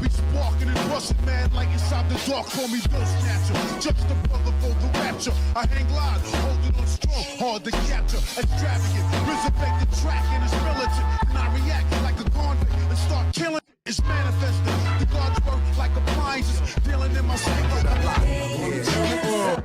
be sparking and rushing, mad like inside the dark. Call me Bill Snatcher, just a brother for the rapture. I hang live, holding on strong, hard to capture. Extravagant, resurrect the track and it's militant. And I react like a convict and start killing. It's manifesting. The gods work like appliances, dealing in my sacred life.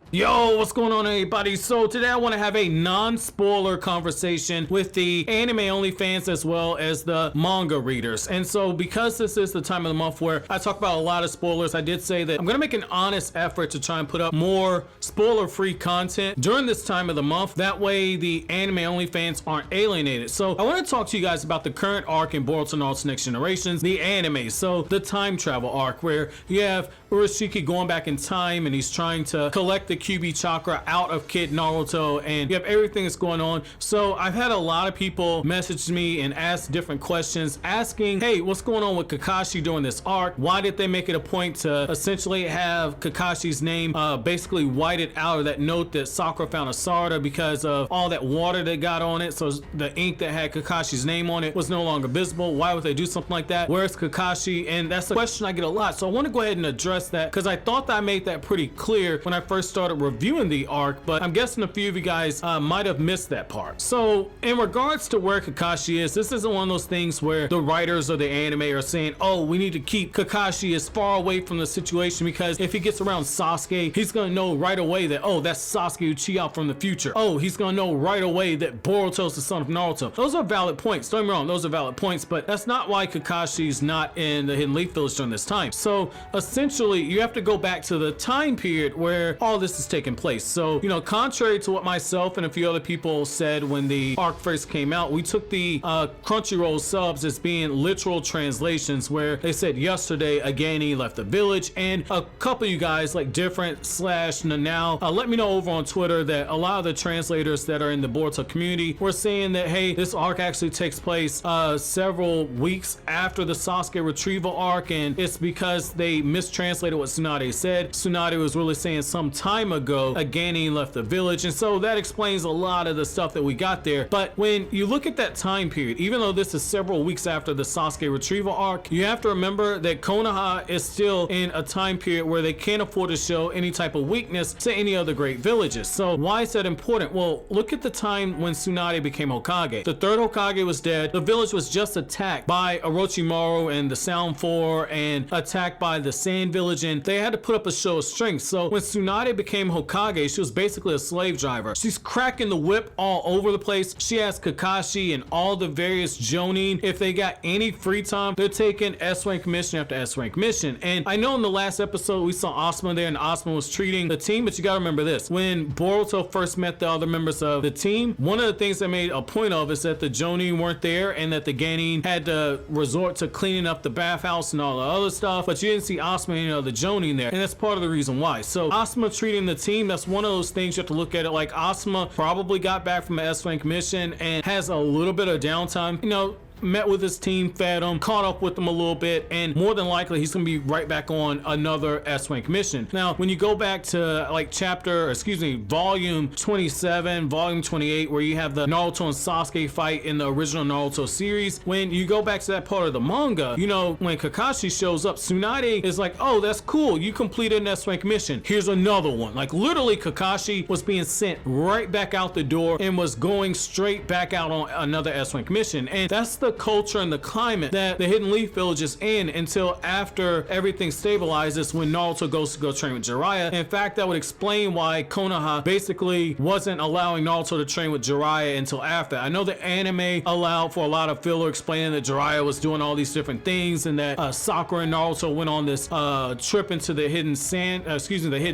Yo, what's going on, everybody? So today I want to have a non-spoiler conversation with the anime only fans as well as the manga readers. And so because this is the time of the month where I talk about a lot of spoilers, I did say that I'm gonna make an honest effort to try and put up more spoiler-free content during this time of the month. That way the anime only fans aren't alienated. So I want to talk to you guys about the current arc in Boruto and Naruto Next Generations, the anime. So the time travel arc where you have Urashiki going back in time and he's trying to collect the QB chakra out of Kid Naruto, and you have everything that's going on. So I've had a lot of people message me and ask different questions asking, hey, what's going on with Kakashi during this arc? Why did they make it a point to essentially have Kakashi's name basically whited out of that note that Sakura found Asarda because of all that water that got on it? So the ink that had Kakashi's name on it was no longer visible. Why would they do something like that? Where's Kakashi? And that's a question I get a lot. So I want to go ahead and address that because I thought that I made that pretty clear when I first started reviewing the arc, but I'm guessing a few of you guys might have missed that part. So in regards to where Kakashi is, this isn't one of those things where the writers of the anime are saying, oh, we need to keep Kakashi as far away from the situation because if he gets around Sasuke, he's gonna know right away that, oh, that's Sasuke Uchiha from the future. Oh, he's gonna know right away that Boruto's the son of Naruto. Those are valid points. Don't get me wrong, those are valid points, but that's not why Kakashi's not in the Hidden Leaf Village during this time. So essentially, you have to go back to the time period where all this is taking place. So, you know, contrary to what myself and a few other people said when the arc first came out, we took the Crunchyroll subs as being literal translations where they said yesterday Agani left the village, and a couple of you guys like different slash Nanao let me know over on Twitter that a lot of the translators that are in the Boruto community were saying that, hey, this arc actually takes place several weeks after the Sasuke retrieval arc, and it's because they mistranslated what Tsunade said. Tsunade was really saying some time ago Agani left the village, and so that explains a lot of the stuff that we got there. But when you look at that time period, even though this is several weeks after the Sasuke retrieval arc, you have to remember that Konoha is still in a time period where they can't afford to show any type of weakness to any other great villages. So why is that important? Well, look at the time when Tsunade became Hokage. The third Hokage was dead. The village was just attacked by Orochimaru and the Sound Four and attacked by the Sand Village, and they had to put up a show of strength. So when Tsunade became Hokage, she was basically a slave driver. She's cracking the whip all over the place. She asked Kakashi and all the various Jonin if they got any free time, they're taking S-rank mission after S-rank mission. And I know in the last episode we saw Asuma there and Asuma was treating the team, but you gotta remember this. When Boruto first met the other members of the team, one of the things they made a point of is that the Jonin weren't there and that the Genin had to resort to cleaning up the bathhouse and all the other stuff, but you didn't see Asuma and any other Jonin there, and that's part of the reason why. So Asuma treating the team, that's one of those things you have to look at it like Asuma probably got back from an S-rank mission and has a little bit of downtime, you know, met with his team, fed him, caught up with them a little bit, and more than likely he's gonna be right back on another S-rank mission. Now, when you go back to like volume 27, volume 28, where you have the Naruto and Sasuke fight in the original Naruto series, when you go back to that part of the manga, you know, when Kakashi shows up, Tsunade is like, oh, that's cool, you completed an S-rank mission, here's another one. Like literally Kakashi was being sent right back out the door and was going straight back out on another S-rank mission, and that's the culture and the climate that the Hidden Leaf Village is in until after everything stabilizes when Naruto goes to go train with Jiraiya. In fact, that would explain why Konoha basically wasn't allowing Naruto to train with Jiraiya until after. I know the anime allowed for a lot of filler explaining that Jiraiya was doing all these different things and that Sakura and Naruto went on this trip into the hidden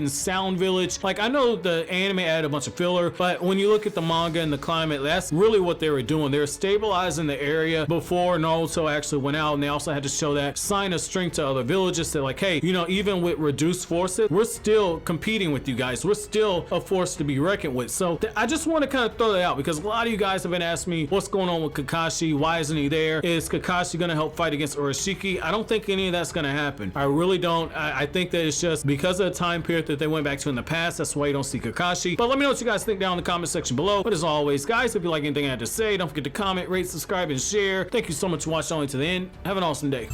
sound village. Like I know the anime added a bunch of filler, but when you look at the manga and the climate, that's really what they were doing. They were stabilizing the area before Naruto actually went out, and they also had to show that sign of strength to other villages that like, hey, you know, even with reduced forces, we're still competing with you guys. We're still a force to be reckoned with. So I just want to kind of throw that out because a lot of you guys have been asking me what's going on with Kakashi, why isn't he there? Is Kakashi going to help fight against Urashiki? I don't think any of that's going to happen. I really don't. I think that it's just because of the time period that they went back to in the past, that's why you don't see Kakashi. But let me know what you guys think down in the comment section below. But as always, guys, if you like anything I had to say, don't forget to comment, rate, subscribe, and share. share. Thank you so much for watching all the way to the end. Have an awesome day.